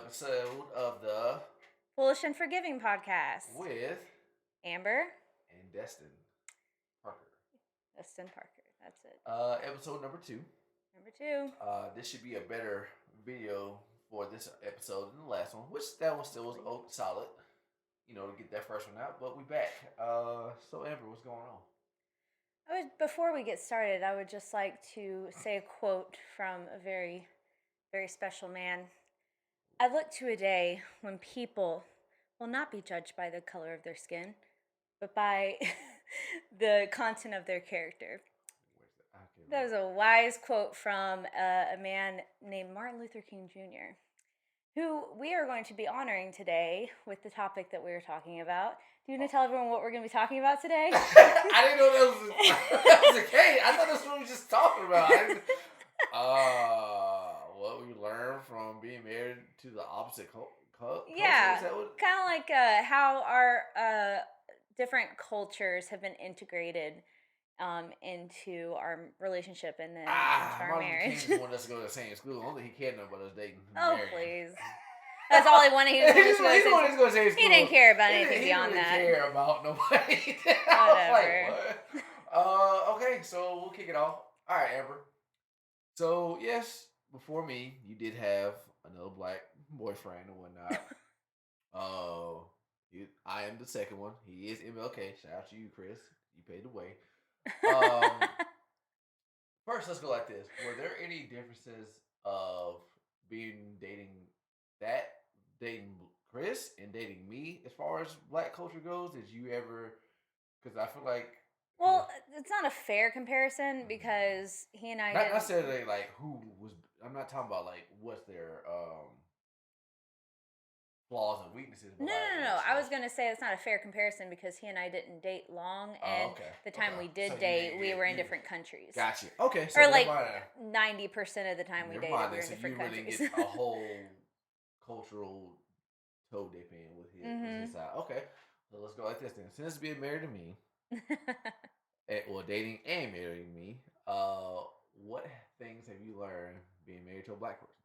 episode of the Foolish and Forgiving podcast. with Amber. and Destin Parker. Destin Parker. That's it. Episode number 2. Number 2. This should be a better video for this episode than the last one, which that one still was solid. To get that first one out, but we back. So Amber, what's going on? Before we get started, I would just like to say a quote from a very, very special man. I look to a day when people will not be judged by the color of their skin, but by the content of their character. That was a wise quote from a man named Martin Luther King Jr., who we are going to be honoring today with the topic that we were talking about. Do you want to tell everyone what we're going to be talking about today? I didn't know that was the case. I thought that's what we were just talking about. What we learned from being married to the opposite culture? Yeah, kind of like how our different cultures have been integrated into our relationship and then into our marriage. He wanted us to go to the same school. Only he cared about us dating. Oh, please. That's all he wanted. He just wanted to go to the same school. He didn't care about anything beyond that. He didn't care about nobody. Whatever. Okay, so we'll kick it off. All right, Amber. So, yes, before me, you did have another black boyfriend and whatnot. I am the second one. He is MLK. Shout out to you, Chris. You paid the way. First, let's go like this. Were there any differences of dating Chris and dating me as far as black culture goes? Did you ever? Because I feel like. Well, it's not a fair comparison because he and I. Not necessarily like who was. I'm not talking about like what's their flaws and weaknesses. No. I was gonna say it's not a fair comparison because he and I didn't date long, and the time we did date, we were in different countries. Gotcha. Okay. So or like 90% of the time we dated, we were in different countries. So you really get a whole cultural toe dipping with his side. Okay. So let's go like this then. Since being married to me, dating and marrying me, what things have you learned being married to a black person?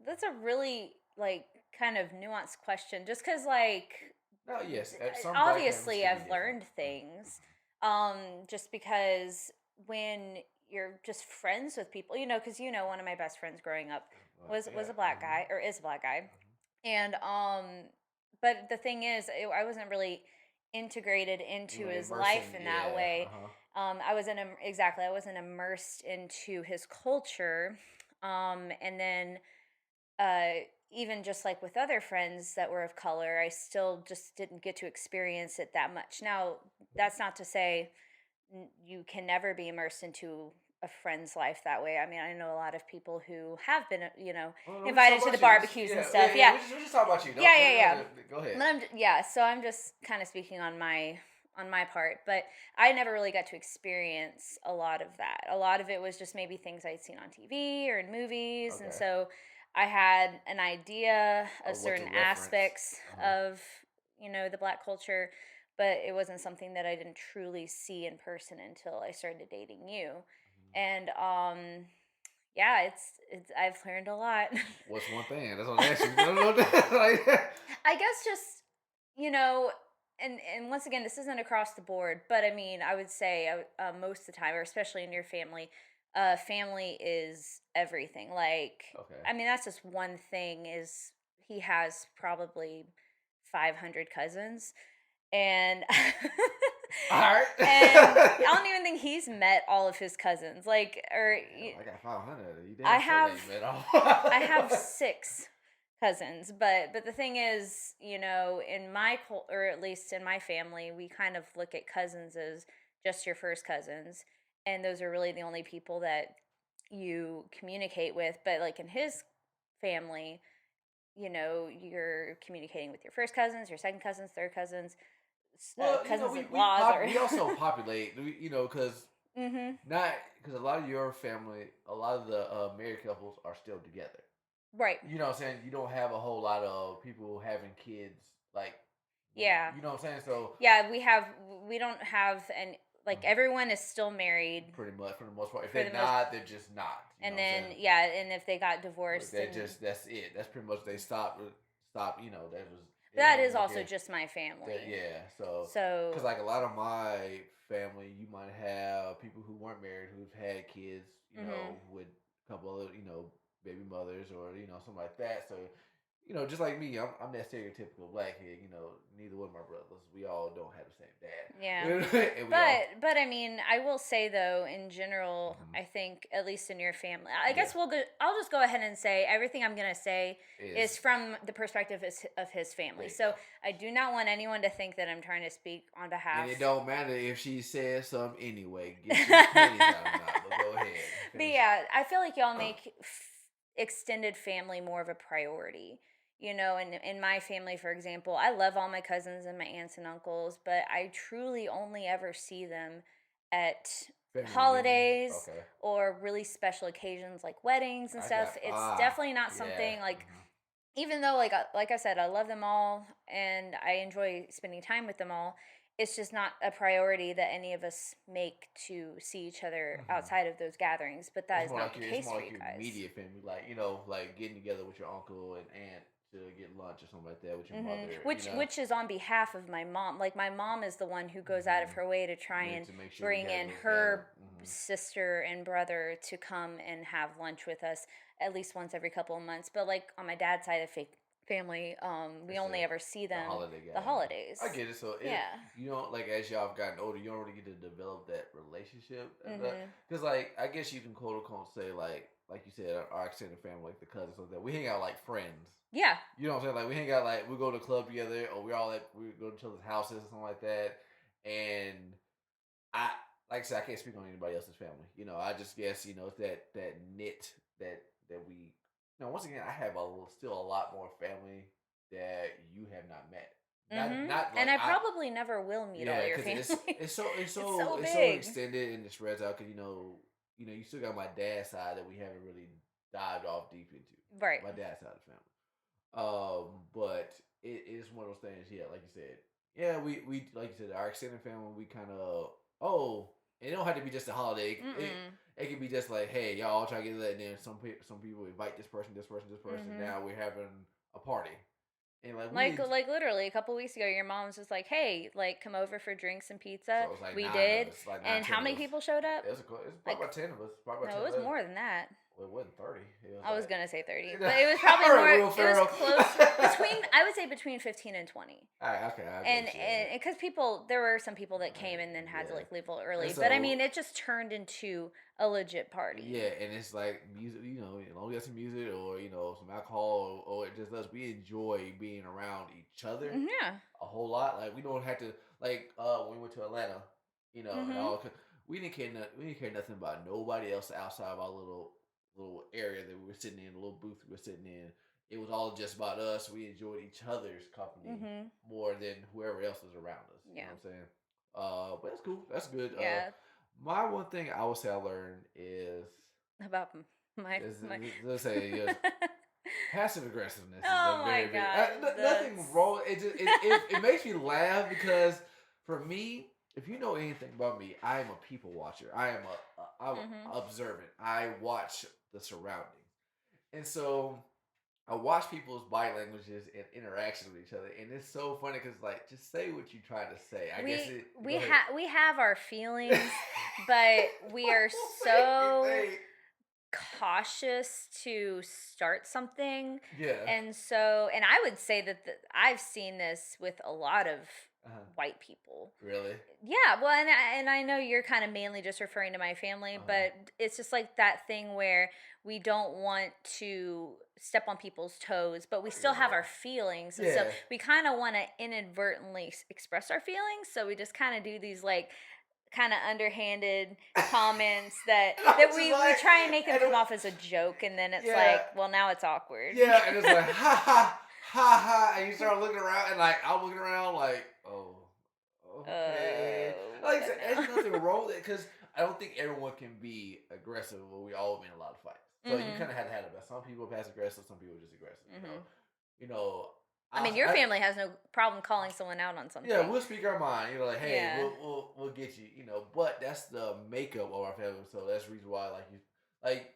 That's a really kind of nuanced question. Just because obviously I've learned things. Just because when you're just friends with people, because one of my best friends growing up was a black guy or is a black guy, and but the thing is, I wasn't really integrated into his life in that way. I wasn't immersed into his culture. And then even just like with other friends that were of color, I still just didn't get to experience it that much. Now, that's not to say you can never be immersed into a friend's life that way. I mean, I know a lot of people who have been, invited to the barbecues and stuff. Yeah. We just talk about you. Yeah. Go ahead. So I'm just kind of speaking on my part, but I never really got to experience a lot of that. A lot of it was just maybe things I'd seen on TV or in movies, and so I had an idea of certain aspects of, the black culture, but it wasn't something that I didn't truly see in person until I started dating you. And it's I've learned a lot. What's one thing? That's what I'm asking. I guess just, and once again, this isn't across the board, but I mean, I would say most of the time, or especially in your family, family is everything. I mean, that's just one thing. Is he has probably 500 cousins, and all right. And I don't even think he's met all of his cousins. I got 500. I have 6 cousins, but the thing is, in my or at least in my family, we kind of look at cousins as just your first cousins, and those are really the only people that you communicate with. But in his family, you're communicating with your first cousins, your second cousins, third cousins, cousins-in-laws. We also populate, because because a lot of your family, a lot of the married couples are still together. Right. You know what I'm saying? You don't have a whole lot of people having kids, Yeah. You know what I'm saying? So yeah, we don't have Like everyone is still married pretty much for the most part. If for they're the most. not, they're just not. You And know what I'm then saying? and if they got divorced, They then just that's it. That's pretty much they stop. You know that was it. that Ain't is like also just my that. family. Yeah. So So because like a lot of my family, you might have people who weren't married who've had kids. You know, with a couple of baby mothers or something like that. So just like me, I'm that stereotypical black kid. Neither one of my brothers. We all don't have the same yeah. dad. And we all. But I mean, I will say though, in general, I think at least in your family, I guess we'll go. I'll just go ahead and say everything I'm gonna say is from the perspective of his family. So I do not want anyone to think that I'm trying to speak on behalf. And it don't matter if she says something anyway. Get your panties out or not. But go ahead. But yeah, I feel like y'all make extended family more of a priority. In my family, for example, I love all my cousins and my aunts and uncles, but I truly only ever see them at Family holidays or really special occasions like weddings and stuff. It's definitely not something like, even though like I said, I love them all and I enjoy spending time with them all. It's just not a priority that any of us make to see each other outside of those gatherings. But that is not the case for you guys. Immediate family, like getting together with your uncle and aunt to get lunch or something like that with your mother. Which is on behalf of my mom. Like my mom is the one who goes out of her way to try and bring in her sister and brother to come and have lunch with us at least once every couple of months. But like on my dad's side of family, we only ever see them the holidays. I get it. So like as y'all have gotten older, you don't really get to develop that relationship. Because like I guess you can quote unquote say like you said, our extended family, like the cousins, so that we hang out like friends. Yeah. You know what I'm saying? Like we hang out like we go to the club together, or we go to each other's houses or something like that. And like I said, I can't speak on anybody else's family. I just guess it's that knit that we. Once again, I have still a lot more family that you have not met. Not like and I probably never will meet all your family. It's so extended and it spreads out because you still got my dad's side that we haven't really dived off deep into. Right. My dad's side of the family. But it is one of those things. Yeah, like you said. Yeah, we like you said, our extended family. We kind of and it don't have to be just a holiday. It can be just like, hey, y'all all try to get that, and then some people invite this person. Now we're having a party, and like literally a couple weeks ago, your mom was just like, hey, like come over for drinks and pizza. So we did, and how many people showed up? It was probably about 10 of us. No, it was more than that. Well, it wasn't 30. I was gonna say 30, but it was probably more. It was close I would say between 15 and 20. All right, okay. And because there were some people that came and then had to like leave a little early, but I mean, it just turned into a legit party. Yeah, and it's like music. As long as some music or some alcohol or it just us, we enjoy being around each other. Yeah, a whole lot. Like we don't have to when we went to Atlanta, and we didn't care nothing about nobody else outside of our little area that we were sitting in, a little booth we were sitting in. It was all just about us. We enjoyed each other's company more than whoever else was around us. You know what I'm saying? But that's cool. That's good. Yeah. My one thing I would say I learned is about my let's say passive aggressiveness. Oh my god! Nothing wrong. It makes me laugh because for me, if you know anything about me, I am a people watcher. I'm observant. I watch the surroundings, and so I watch people's body languages and interactions with each other, and it's so funny because like just say what you try to say. We have our feelings, but we are so cautious to start something. Yeah, and I would say that I've seen this with a lot of white people. Really? Yeah, well, and I know you're kind of mainly just referring to my family, but it's just like that thing where we don't want to step on people's toes, but we still have our feelings, and so we kind of want to inadvertently express our feelings, so we just kind of do these like kind of underhanded comments that we try and make them come off as a joke, and then it's like, well, now it's awkward. Yeah, and it's like, ha ha, ha ha, and you start looking around, and like, I'm looking around like, oh, okay. Like I said, there's nothing wrong with it, because I don't think everyone can be aggressive, but we all been in a lot of fights. So you kind of have to have it. Some people pass aggressive, some people just aggressive. I mean, your family has no problem calling someone out on something. Yeah, we'll speak our mind. You know, like, hey, Yeah. we'll get you. You know, but that's the makeup of our family. So that's the reason why, like, like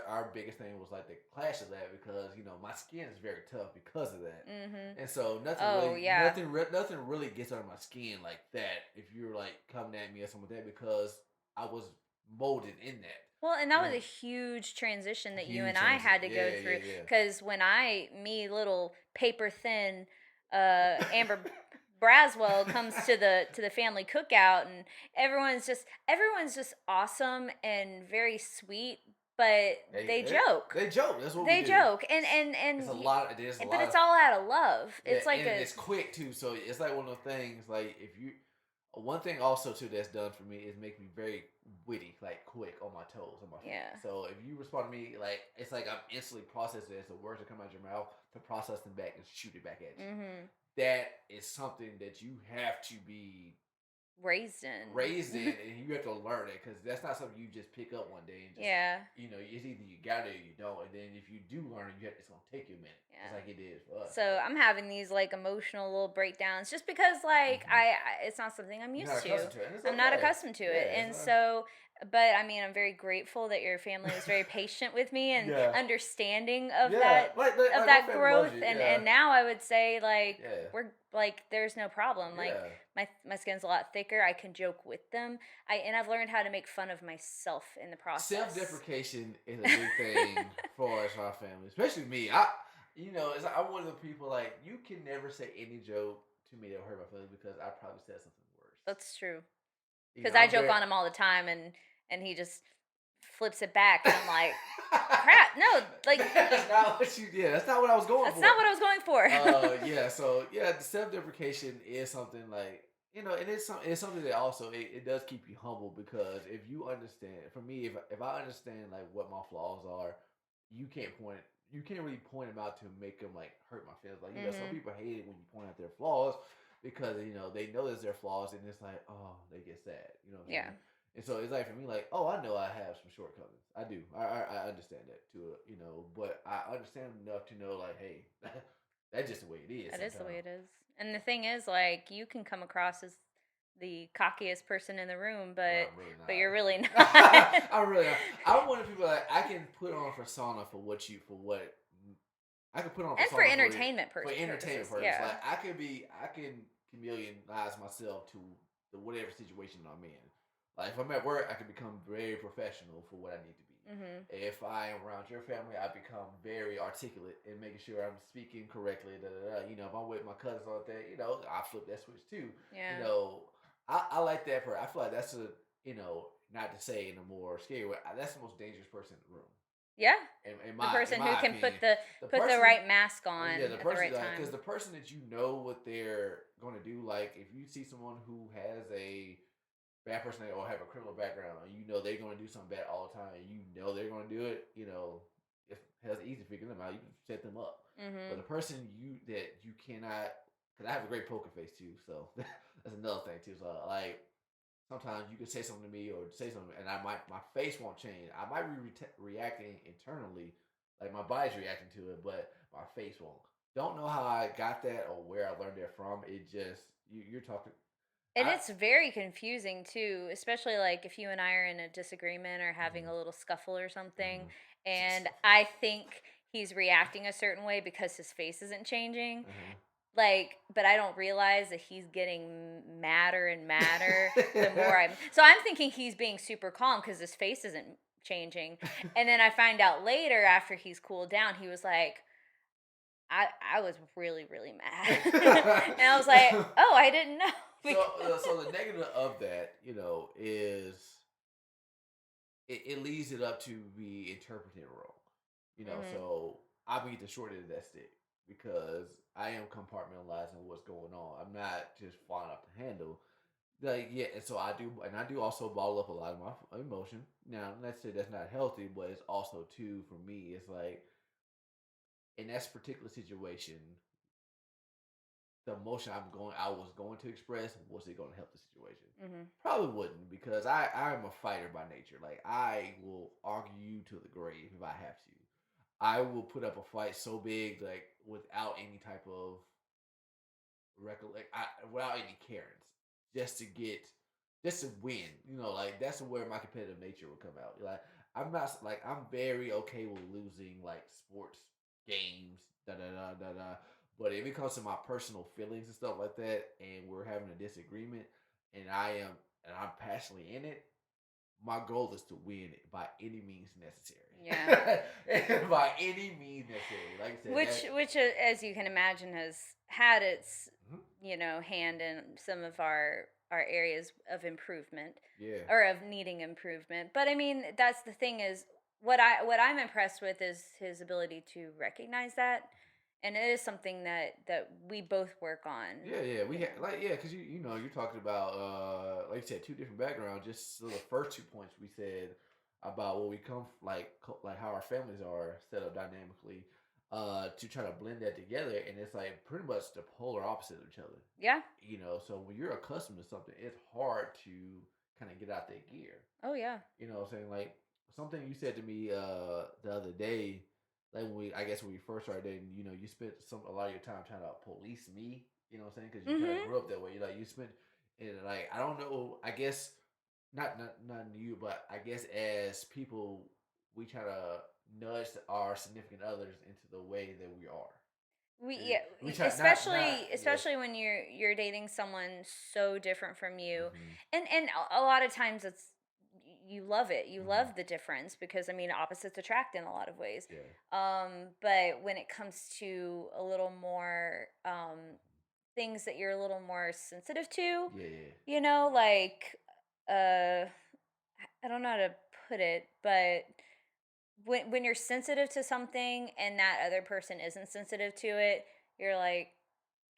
our biggest thing was like the clash of that because my skin is very tough because of that, Mm-hmm. and so Oh yeah. nothing really gets under my skin like that. If you're like coming at me or something like that, because I was molded in that. Well, and that was a huge transition that you and Huge I transit. had to go Yeah, through. yeah, yeah. Because when little paper thin, Amber Braswell comes to the family cookout, and everyone's just awesome and very sweet, but they joke. They joke. That's what we They do. joke, and It's a lot. There's a but lot it's of all out of love. yeah, It's like and a it's quick too. So it's like one of those things. Like if you, one thing also too that's done for me is make me very witty, like quick on my toes, on my feet. yeah. So if you respond to me, like it's like I'm instantly processing it as the words that come out your mouth to process them back and shoot it back at you. Mm-hmm. That is something that you have to be Raised in, and you have to learn it because that's not something you just pick up one day and just Yeah. it's either you got it or you don't, and then if you do learn it, it's gonna take you a minute. Yeah. It's like it is for us. So I'm having these like emotional little breakdowns just because like I it's not something I'm You're used not to. accustomed to it, and it's I'm not okay. accustomed to it. Yeah, And it's so but I mean I'm very grateful that your family was very patient with me and Yeah. understanding of Yeah, that like of my that family growth loves you, and yeah. and now I would say like Yeah. we're like there's no problem. Like Yeah. my skin's a lot thicker. I can joke with them. I've learned how to make fun of myself in the process. Self-deprecation is a big thing for us, our family, especially me. It's like, I'm one of the people like you can never say any joke to me that will hurt my feelings because I probably said something worse. That's true. You Because know, I I'm joke very. on him all the time, and he just flips it back, and I'm like, crap, no, like That's not what you did. That's not what I was going that's for. not what I was going for. Yeah. So yeah, the self-deprecation is something like and it's something that also it does keep you humble because if you understand, for me, if I understand like what my flaws are, you can't point you can't really point them out to make them like hurt my feelings. Like some Hmm. people hate it when you point out their flaws because they know there's their flaws and it's like they get sad. You know what I'm Yeah, saying? And so it's like for me, like, I know I have some shortcomings. I do. I understand that too. But I understand enough to know, like, hey, that's just the way it is. that is the way Sometimes. it is. And the thing is, like, you can come across as the cockiest person in the room, Well, but I'm really but you're not. really not. I'm really not. I'm one of the people that I can put on a persona for what I can put on a And for persona entertainment for entertainment purposes, purposes. yeah, Like I can chameleonize myself to the whatever situation I'm in. Like if I'm at work, I can become very professional for what I need to be. hmm If I am around your family, I become very articulate in making sure I'm speaking correctly. Da, da, da. If I'm with my cousins all day, I flip that switch too. yeah, I like that part. I feel like that's not to say in a more scary way, that's the most dangerous person in the room. yeah. In The my person who can opinion, put the the person, right mask on yeah, the at the person, right because time. the person that you know what they're going to do, like if you see someone who has a bad personality or have a criminal background, and they're going to do something bad all the time, and they're going to do it, it's easy to figure them out. You can set them up. But Hmm. the person that you cannot, because I have a great poker face too, so that's another thing too. So like sometimes you can say something to me or say something, and my face won't change. I might be reacting internally, like my body's reacting to it, but my face won't. Don't know how I got that or where I learned that from. It just you're talking. And I it's very confusing too, especially like if you and I are in a disagreement or having a little scuffle or something, Mhm. and I think he's reacting a certain way because his face isn't changing. Uh-huh. Like, but I don't realize that he's getting madder and madder the more I'm. So I'm thinking he's being super calm because his face isn't changing, and then I find out later after he's cooled down, he was like, I was really really mad, and I was like, oh, I didn't know because. So the negative of that, is it leaves it up to be interpreted wrong. Hmm. So I'll be the short end of that stick because I am compartmentalizing what's going on. I'm not just flying off the handle. Like yeah, and so I do also bottle up a lot of my emotion. Now, let's say that's not healthy, but it's also too for me. It's like in that particular situation, the emotion I was going to express, was it going to help the situation? Hmm. Probably wouldn't because I'm a fighter by nature. Like I will argue you to the grave if I have to. I will put up a fight so big, like without any type of recollect, without any Karens, just to get, just to win. Like that's where my competitive nature would come out. Like I'm not like I'm very okay with losing like sports games, da da da da da. But if it comes to my personal feelings and stuff like that, and we're having a disagreement, and I'm passionately in it, my goal is to win it by any means Yeah. necessary. By any means necessary. Like I said, Which as you can imagine has had its Mhm. hand in some of our areas of improvement Yeah. or of needing improvement. But I mean, that's the thing is what I'm impressed with is his ability to recognize that, and it is something that we both work on. Yeah, we You had know. like yeah, because you're talking about like you said, two different backgrounds. Just so the first 2 points we said about where we come like like how our families are set up dynamically, to try to blend that together, and it's like pretty much the polar opposite of each other. Yeah. So when you're accustomed to something, it's hard to kind of get out that gear. Oh yeah. What I'm saying? Like something you said to me the other day, like I guess when we first started dating, you spent a lot of your time trying to police me. You know what I'm saying? Because you kind of Mhm. grew up that way. You spent, and like I don't know. I guess not you, but I guess as people, we try to nudge our significant others into the way that we are. Yeah, We try not yeah. especially when you're dating someone so different from you, Hmm. and a lot of times it's you love it, you Hmm. love the difference because I mean opposites attract in a lot of ways. Yeah. But when it comes to a little more things that you're a little more sensitive to, Yeah. Yeah. like uh, I don't know how to put it, but when you're sensitive to something and that other person isn't sensitive to it, you're like,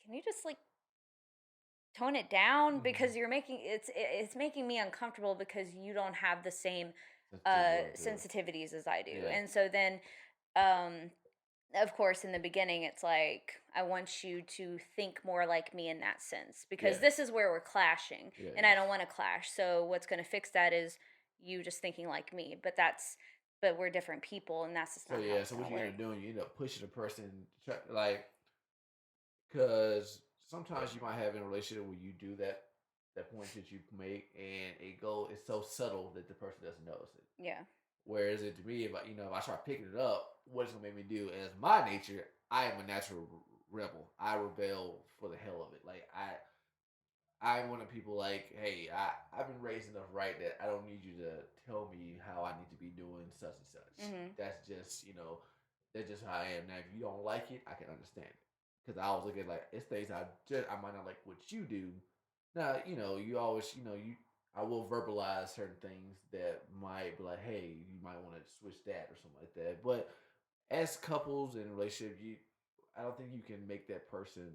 can you just like tone it down Hmm. because it's making me uncomfortable because you don't have the same Sensitivity level to it. sensitivities as I do. Yeah. And so then um of course in the beginning it's like I want you to think more like me in that sense because Yeah. this is where we're clashing Yeah. and I don't want to clash. So what's going to fix that is you just thinking like me. But we're different people and that's just So not how yeah, it's so going what to you end work. up doing, you end up pushing a person, like, because sometimes you might have in a relationship where you do that point that you make, and it go it's so subtle that the person doesn't notice it. Yeah. Whereas it to me, if I start picking it up, what it's gonna make me do? As my nature, I am a natural rebel. I rebel for the hell of it. Like I'm one of the people like, hey, I've been raised enough right that I don't need you to tell me how I need to be doing such and such. Mhm. That's just how I am. Now, if you don't like it, I can understand it. Because I was looking like it's things I might not like what you do. Now, you always, I will verbalize certain things that might be like, hey, you might want to switch that or something like that. But as couples in a relationship, I don't think you can make that person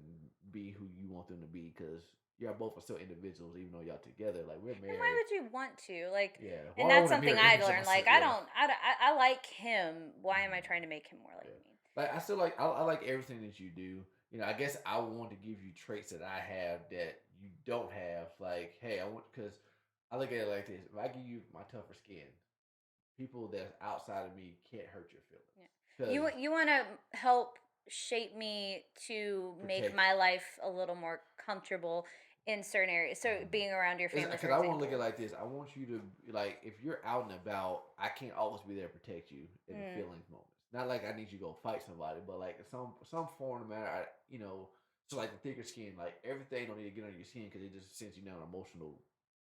be who you want them to be because y'all both are still individuals, even though y'all together. Like we're And why married. would you want to? Like, Yeah. and Well, I that's want to something mirror I image of learned. myself. Like, Yeah. I like him. Why am I trying to make him more like Yeah. me? Like I still like I like everything that you do. I guess I want to give you traits that I have that you don't have. Like, hey, I want because I look at it like this: if I give you my tougher skin, people that's outside of me can't hurt your Yeah. feelings because You want to help shape me to make protect. my life a little more comfortable in certain areas. So being around your family, for Because I want to look at it example. like this. I want you to like if you're out and about, I can't always be there to protect you in the Mm. feelings moments. Not like I need you to go fight somebody, but like some form of matter. So like the thicker skin, like everything don't need to get under your skin because it just sends you down an emotional.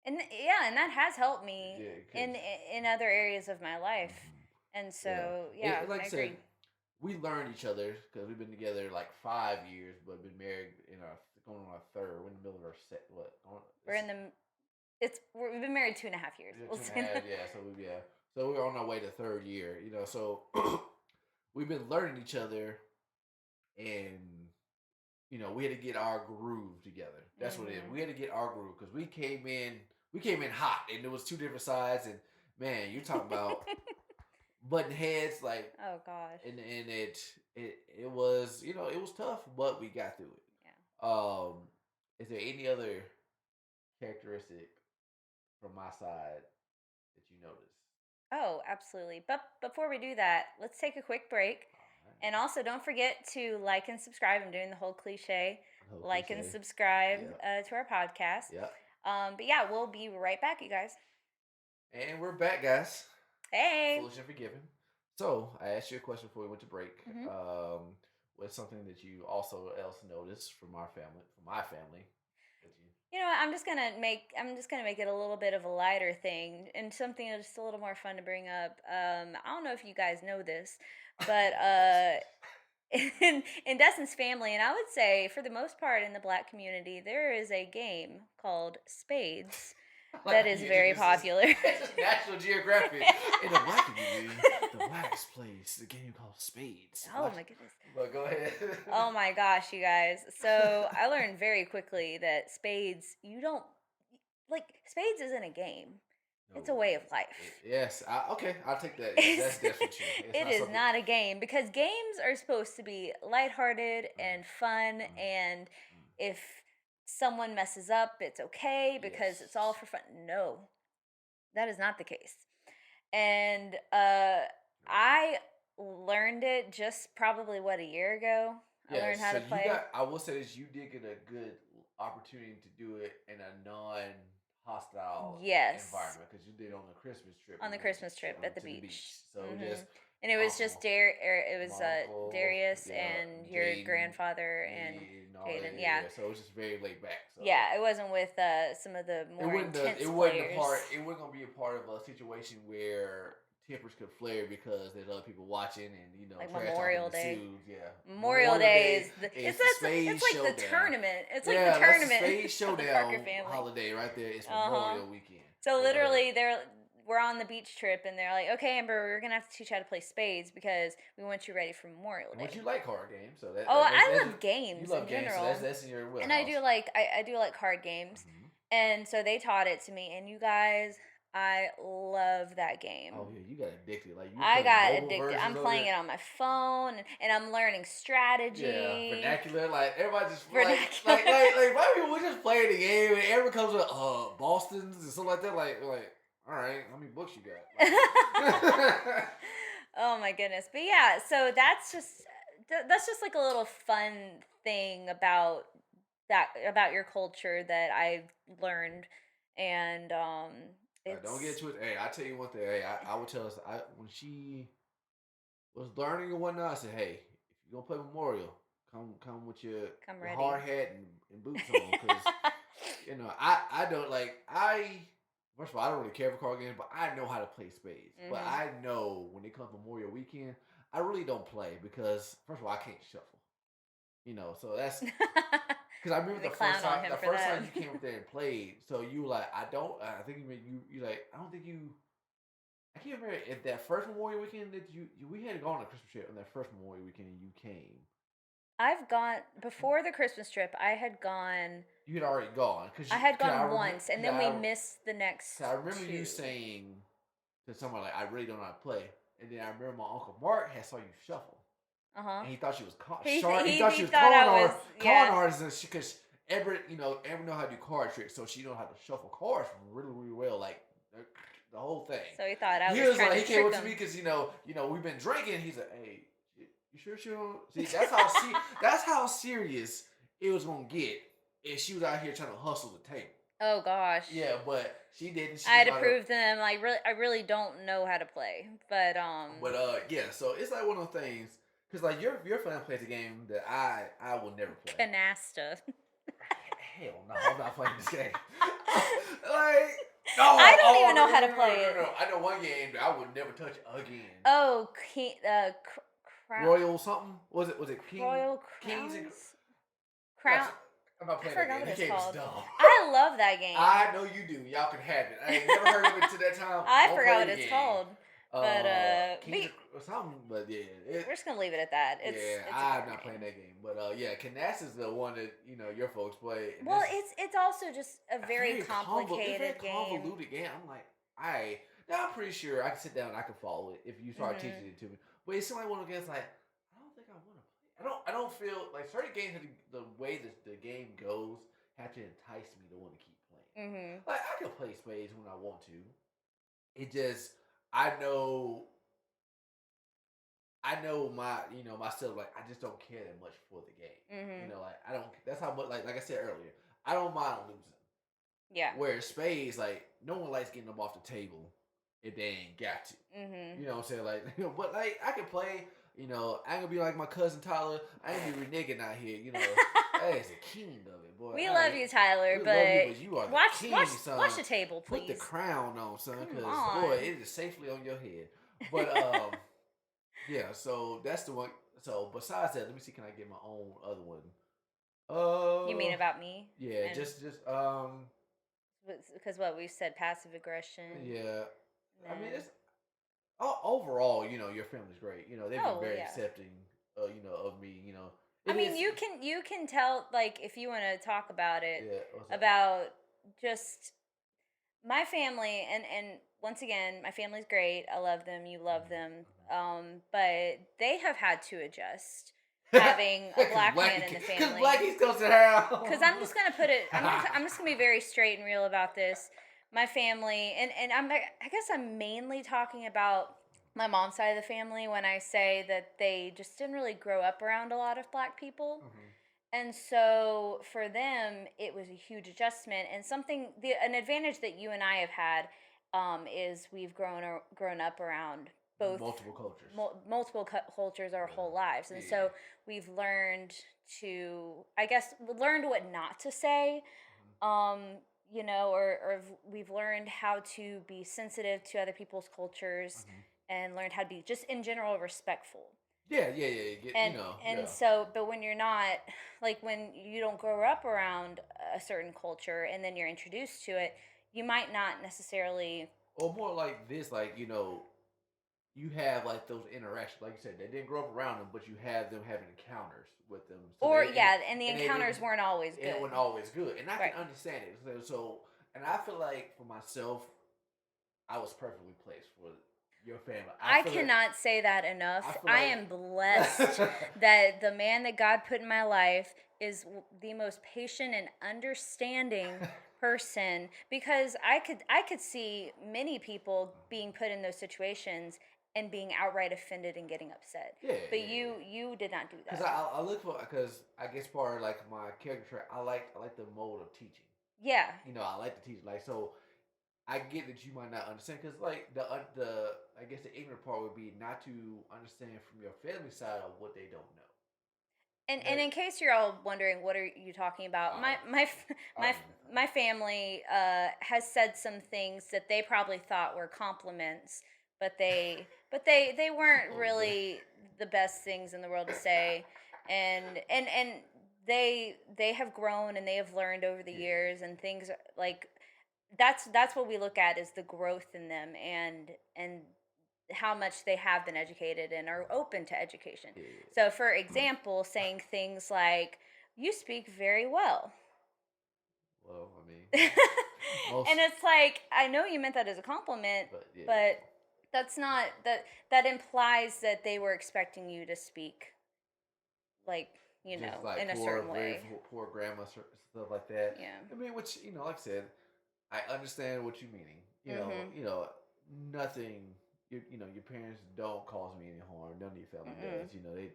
And yeah, and that has helped me Yeah, because in other areas of my life. And yeah, so, yeah, like I I said, agree. we learned each other because we've been together like 5 years, but been married in our going on our third. We're in the middle of our set. What? We're in the we've been married 2.5 years. Yeah, We'll two and a say half. that. Yeah, so we're on our way to third year. So we've been learning each other, and we had to get our groove together. That's what it is. Mhm. We had to get our groove because we came in hot, and there was two different sides, and man, you're talking about button heads, like, Oh gosh. and it was it was tough, but we got through Yeah. it. Is there any other characteristic from my side that you noticed? Oh, absolutely. But before we do that, let's take a quick break. All right. And also, don't forget to like and subscribe. I'm doing the whole cliche No like and cliche. subscribe Yep. to our podcast. Yep. But yeah, we'll be right back, you guys. And we're back, guys. Hey. Foolish and forgiven. So I asked you a question before we went to break. hmm What's something that you also else noticed from my family, that you? You know what? I'm just gonna make it a little bit of a lighter thing and something that's just a little more fun to bring up. I don't know if you guys know this, but in Dustin's family, and I would say for the most part in the black community, there is a game called spades that Like is you very introduced this, popular. it's just National Geographic. In the black community, the blacks plays the game called spades. Oh What? my goodness. But go ahead. Oh my gosh, you guys. So I learned very quickly that spades, you don't like spades isn't a game. No. It's a way of life. Yes. Okay, I'll take that. Yes, that's definitely true. It's It not is something. not a game because games are supposed to be lighthearted and fun. And if someone messes up, it's okay because it's all Yes. for fun. No, that is not the case. And I learned it just probably what a year ago. I Yes. learned how So to you play got. I will say this: you did get a good opportunity to do it in a non-hostile yes environment because you did it on the Christmas trip. on the Christmas trip at the To the beach. So hmm just And it was just awesome. it was My uncle, Darius yeah, and your Jaden, grandfather and me, and all Jaden. that. Yeah, Yeah. So it was just very laid back. So yeah. It wasn't with some of the it more wasn't the, intense it wasn't a players. part. It wasn't gonna be a part of a situation where tempers could flare because there's other people watching and Like trash Memorial talking Day. ensues. Yeah, Memorial Day is is it's the it's spades like the showdown. tournament. It's like the Yeah, that's the tournament spades of the Parker showdown family. holiday right there. It's Uh huh. Memorial weekend. So So go ahead. literally, we're on the beach trip, and they're like, "Okay, Amber, we're gonna have to teach you how to play spades because we want you ready for Memorial And Day." what you like card games, so Oh, I that's love games you love in games, so general, that's in your wheelhouse. and I do like card games, Mhm. and so they taught it to me. And you guys, I love that game. Oh yeah, you got addicted. Like you I playing got mobile addicted. versions I'm of playing it. it on my phone, and I'm learning Yeah, strategy. vernacular. Like everybody just Vernacular. like why people we just playing the game and everyone comes with Boston's and stuff like that. Like all right, how many books you got? Like, Oh my goodness. But yeah, so that's just like a little fun thing about your culture that I've learned and don't get it's to it. Hey, I tell you one thing. Hey, I would tell us. When she was learning and whatnot, I said, hey, if you're gonna play Memorial, come with come your ready. hard hat and boots on, because I don't like I. First of all, I don't really care for card games, but I know how to play spades. But Mhm. I know when it comes to Memorial Weekend, I really don't play because first of all, I can't shuffle. So that's because I remember The clown on him the for first that. time you came up there and played. So you were like, I don't. I think you like. I don't think you. I can't remember if that first Memorial Weekend that we had gone on a Christmas trip on that first Memorial Weekend and you came. I've gone before the Christmas trip. You had already gone because I had I gone remember once, and then we missed the next I remember you two. saying to someone like, I really don't know how to play, and then I remember my uncle Mark had saw you shuffle. Uh-huh. And he thought she was con He sharp. He he, thought he she was thought I was con yeah. artist, because Amber know how to do card tricks, so she know how to shuffle cards really, really well, like the whole thing. So he thought I He was was trying like, to he came trick up to him. me because we've been drinking. He's like, hey, you sure she don't see? That's how serious it was gonna get if she was out here trying to hustle the table. Oh gosh. Yeah, but she didn't. I had to prove to them I really don't know how to play. But yeah, so it's like one of those things because like your friend plays a game that I will never play. Canasta. Hell no, I'm not playing this game. Like no, I don't even know how to play it. No. I know one game that I would never touch again. Oh, Royal something? Was it Royal Kings and Crown. I'm not I playing forgot that what game. it's The game called. is dumb. I love that game. I know you do. Y'all can have it. I ain't never heard of it to that time. I Don't forgot play what the it's game. called. But or something. But yeah, we're just gonna leave it at that. It's I'm not playing that game. But yeah, Canasta is the one that your folks play. Well, it's also just a very complicated game. Convoluted game. I'm like, now I'm pretty sure I can sit down and I can follow it if you start teaching it to me. But it's something one of those games like I don't think I want to play. I don't feel like certain games the way that the game goes have to entice me to want to keep playing. Like I can play spades when I want to. It just I know I know myself, like I just don't care that much for the game. Mhm. Like I don't. That's how much. Like I said earlier, I don't mind losing. Yeah. Whereas spades, like no one likes getting them off the table if they ain't got to. Mhm. You know what I'm saying? Like, but like I can play. I ain't gonna be like my cousin Tyler. I ain't be reneging out here. That is the king of it, boy. We I love ain't. you, Tyler, We love you, but but you are the watch king, watch son. watch the table, Put the please. crown on, son, Come because boy, on. it is safely on your head. But yeah. So that's the one. So besides that, let me see. Can I get my own other one? You mean Uh, about me? yeah. And Just. because what we said, passive aggression. Yeah. And I mean, then it's overall. Your family's great. They've been oh well, very yeah. accepting. Of me. I It mean, is. you can tell, like, if you want to talk about it, Yeah. What's up? about just my family, and once again, my family's great. I love them. You love them. But they have had to adjust having a black man in the Cause family. Blackie comes to her. Because I'm just gonna put it. I'm just gonna be very straight and real about this. My family, and I guess I'm mainly talking about my mom's side of the family when I say that they just didn't really grow up around a lot of black people. And so for them, it was a huge adjustment, and an advantage that you and I have had is we've grown up around both Multiple cultures. multiple cultures our whole lives, and Yeah. so we've learned I guess, learned what not to say, um, or we've learned how to be sensitive to other people's cultures, and learned how to be just in general respectful. Yeah. and Yeah. and so, but when you're not, like, when you don't grow up around a certain culture and then you're introduced to it, you might not necessarily. Or more like this, like you have like those interactions. Like you said, they didn't grow up around them, but you have them having encounters with them. So Or they yeah, and the they didn't, encounters weren't always and it good. wasn't always good. And I Right. can understand it. And I feel like for myself, I was perfectly placed for your family. I I feel like cannot say that enough. I feel I am blessed like that the man that God put in my life is the most patient and understanding person, because I could see many people being put in those situations and being outright offended and getting upset. yeah, But yeah, you did not do because that. I look for because I guess part of like my character trait. I like the mode of teaching. Yeah. I like to teach. Like so, I get that you might not understand because like the I guess the ignorant part would be not to understand from your family side of what they don't know. And That in case you're all wondering, what are you talking about? uh, I My don't my family has said some things that they probably thought were compliments, but they weren't oh man. really the best things in the world to say, and they have grown and they have learned over the Yeah, years, and things like that's what we look at, is the growth in them, and how much they have been educated and are open to education. yeah. So, for example, saying things like, "You speak very well." Well, I mean, And most, it's like, I know you meant that as a compliment, but yeah, but that's not that implies that they were expecting you to speak, like, just in like a certain very way. poor grammar stuff like that. Yeah. I mean, which like I said, I understand what you're meaning. Mhm. Nothing. Your parents don't cause me any harm. None of your family Mm. does.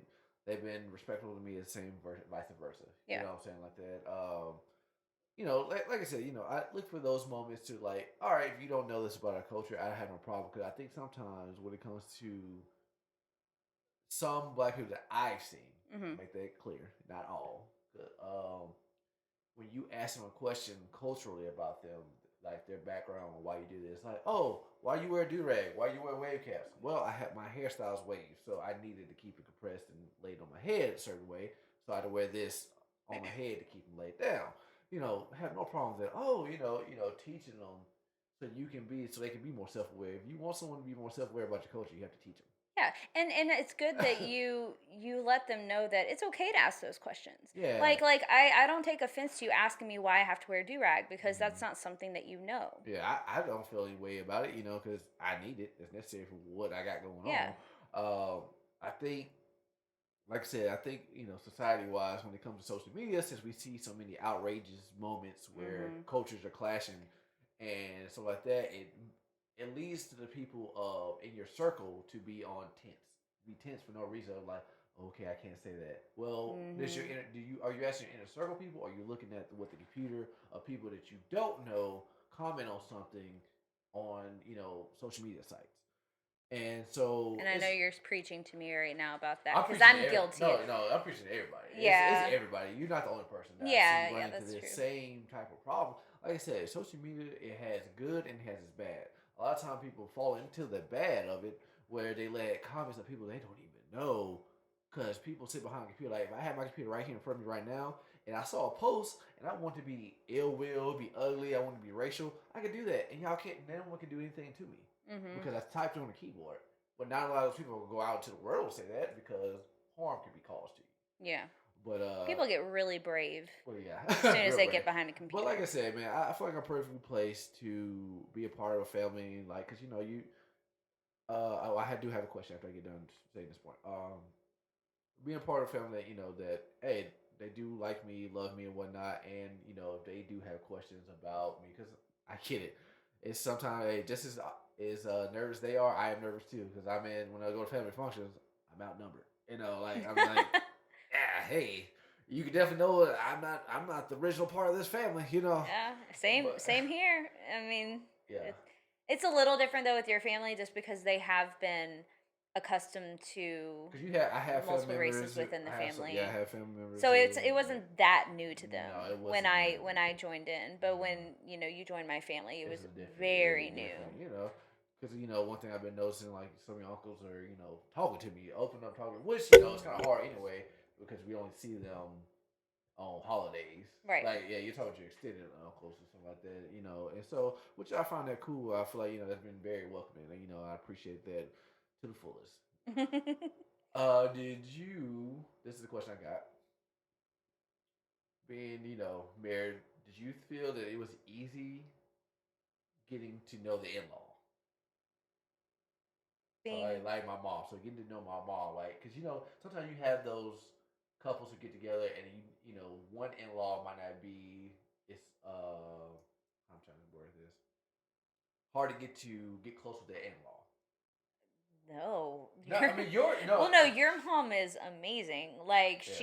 They've been respectful to me the same, vice versa. You Yeah. know what I'm saying, like that. Like I said, I look for those moments to like. All right, if you don't know this about our culture, I have no problem because I think sometimes when it comes to some black people that I've seen, Mhm. make that clear, not all. When you ask them a question culturally about them, like their background, why you do this, like, oh, why you wear do rag? Why you wear wave caps? Well, I had my hairstyle's wave, so I needed to keep it compressed and laid on my head a certain way, so I had to wear this on my head to keep them laid down. Have no problem with that. Oh, teaching them so they can be more self aware. If you want someone to be more self aware about your culture, you have to teach them. Yeah, and it's good that you let them know that it's okay to ask those questions. Yeah. Like I don't take offense to you asking me why I have to wear a do rag, because that's Mhm. not something that you know. Yeah, I don't feel any way about it, because I need it. It's necessary for what I got going Yeah. on. I think, like I said, I think, society wise, when it comes to social media, since we see so many outrageous moments where Mhm. cultures are clashing and stuff like that, it leads to the people in your circle to be on tense, be tense for no reason. Like, okay, I can't say that. Well, this your Mhm. do you are you asking your inner circle people? Or are you looking at what the computer of people that you don't know comment on something on social media sites? And so And I know it's you're preaching to me right now about that I'm because preaching to I'm guilty of. I'm preaching to everybody. It's Yeah. everybody. You're not the only person that I see Yeah, run yeah, into that's this true. same type of problem. Like I said, social media it has good and it has its bad. A lot of times people fall into the bad of it where they let comments of people they don't even know because people sit behind a computer. Like if I had my computer right here in front of me right now and I saw a post and I want to be ill will, be ugly, I want to be racial, I could do that. And y'all can't no one can do anything to me Mhm. because I typed it on the keyboard. But not a lot of people will go out to the world and say that because harm can be caused to you. Yeah. But People get really brave well, as soon yeah, as real they brave. get behind a But like I computer. said, man, I feel like I'm perfectly placed to be a part of a family. Like, cause you, I do have a question after I get done saying this point. Being a part of a family that that hey, they do like me, love me, and whatnot, and if they do have questions about me, because I get it. It's sometimes hey, just as nervous they are, I am nervous too, because I'm in when I go to family functions, I'm outnumbered. Like I'm like, yeah, hey, you can definitely know that I'm not the original part of this family, Yeah, same but same here. I mean, yeah. it's a little different though with your family just because they have been accustomed to Cause I have family multiple races members. within the I have some, yeah, I family. have family members So who, it wasn't that new to them no, it when wasn't I new. when I joined in, but when you joined my family, it This was was different. It was very new. different, because one thing I've been noticing, like some of your uncles are, talking to me, open up talking, which it's kind of hard anyway because we only see them on holidays. Right. Like yeah, you're talking to your extended uncles or something like that, and so which I find that cool. I feel like that's been very welcoming. I appreciate that to the fullest. Did you? This is the question I got. Being married, did you feel that it was easy getting to know the in law? So Being like my mom. So getting to know my mom, like, because sometimes you have those couples who get together and one in law might not be. It's I'm trying to word this. Hard to get close with the in law. no, No, I mean your no. well, no, your mom is amazing. Like Yes.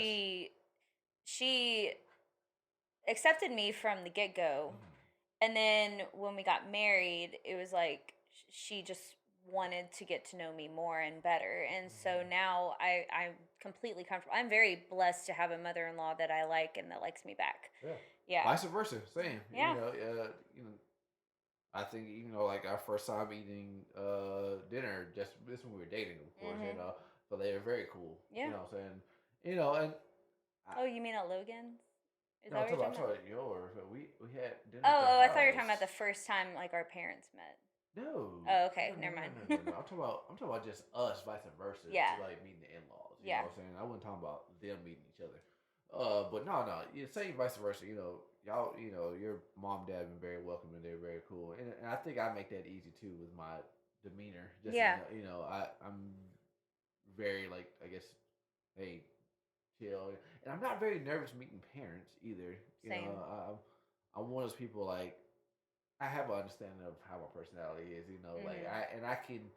she accepted me from the get go. Mhm. And then when we got married, it was like she just wanted to get to know me more and better. And so Mhm. now I'm completely comfortable. I'm very blessed to have a mother in law that I like and that likes me back. Yeah. Yeah. Vice versa, same. Yeah. I think like our first time eating dinner, just this when we were dating, of course, Mhm. but they were very cool. Yeah. You know what I'm saying? And I, Oh, you mean at Logan's? Is no, that what you're I'm talking about? talking about yours. But we had dinner at Oh, their I thought you were talking about house. the first time like our parents met. No, Oh, no, okay. no, no, Never no, mind. no, no, no. I'm talking about just us, vice versa, to Yeah. like meeting the in-laws. You Yeah. know what I'm saying? I wasn't talking about them meeting each other. But no, no, same vice versa. Y'all, your mom, dad have been very welcoming. They're very cool, and I think I make that easy too with my demeanor. Just Yeah. I'm very like I guess, hey, chill, and I'm not very nervous meeting parents either. Same. I'm one of those people like I have an understanding of how my personality is, like Mhm.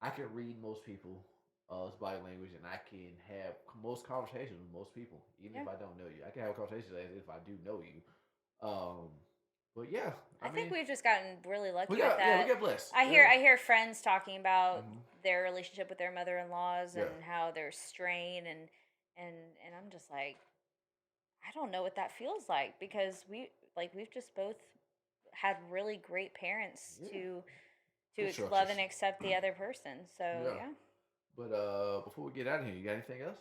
I can read most people, body language, and I can have most conversations with most people, even Yeah. if I don't know you. I can have conversations as if I do know you. But yeah, I I think mean, we've just gotten really we lucky with got yeah, we that. got blessed. I hear friends talking about Mm-hmm. their relationship with their mother-in-laws Yeah, and how they're strained and and I'm just like I don't know what that feels like because we've just both had really great parents yeah, to good love and structures. accept the other person. So, Yeah, yeah. but before we get out of here, you got anything else?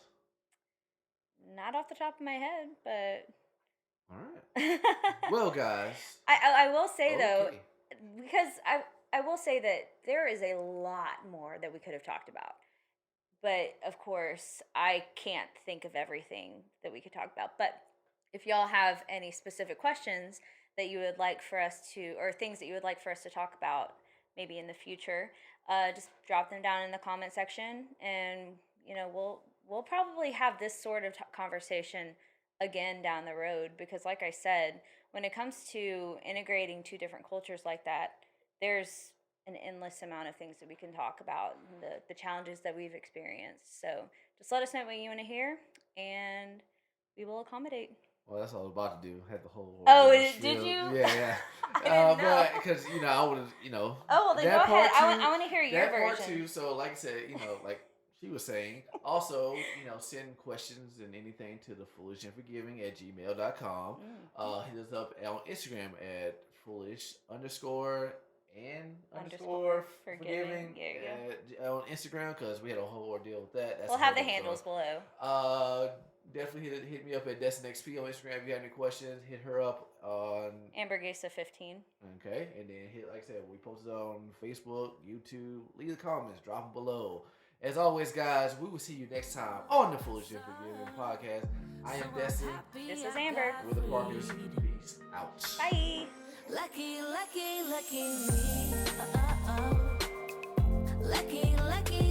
Not off the top of my head, but All right. I, Well, guys. I will say though, Okay. because I will say that there is a lot more that we could have talked about. But of course, I can't think of everything that we could talk about. But if y'all have any specific questions that you would like for us to, or things that you would like for us to talk about, maybe in the future, just drop them down in the comment section, and we'll probably have this sort of conversation again down the road because, like I said, when it comes to integrating two different cultures like that, there's an endless amount of things that we can talk about, and the challenges that we've experienced. So just let us know what you want to hear, and we will accommodate. Well, that's what I was about to do. Had the whole. Oh, spiel. did you? Yeah. I didn't know. But because I would have, Oh, well, then that go ahead. part I want to hear your that part version. too. So, like I said, like she was saying, also, send questions and anything to the foolishandforgiving@gmail.com. Hit us up on Instagram at foolish underscore and underscore forgiving on Instagram, because we had a whole ordeal with that. We'll have the handles below. Definitely hit me up at DestinXP on Instagram if you have any questions. Hit her up on Amber Gesa 15. Okay, and then like I said, we posted on Facebook, YouTube. Leave the comments, drop them below. As always, guys, we will see you next time on the Foolish and Forgiving podcast. I am Destin. This is Amber. We're the partners. Peace out. Bye. Lucky, lucky, lucky me. Lucky, lucky.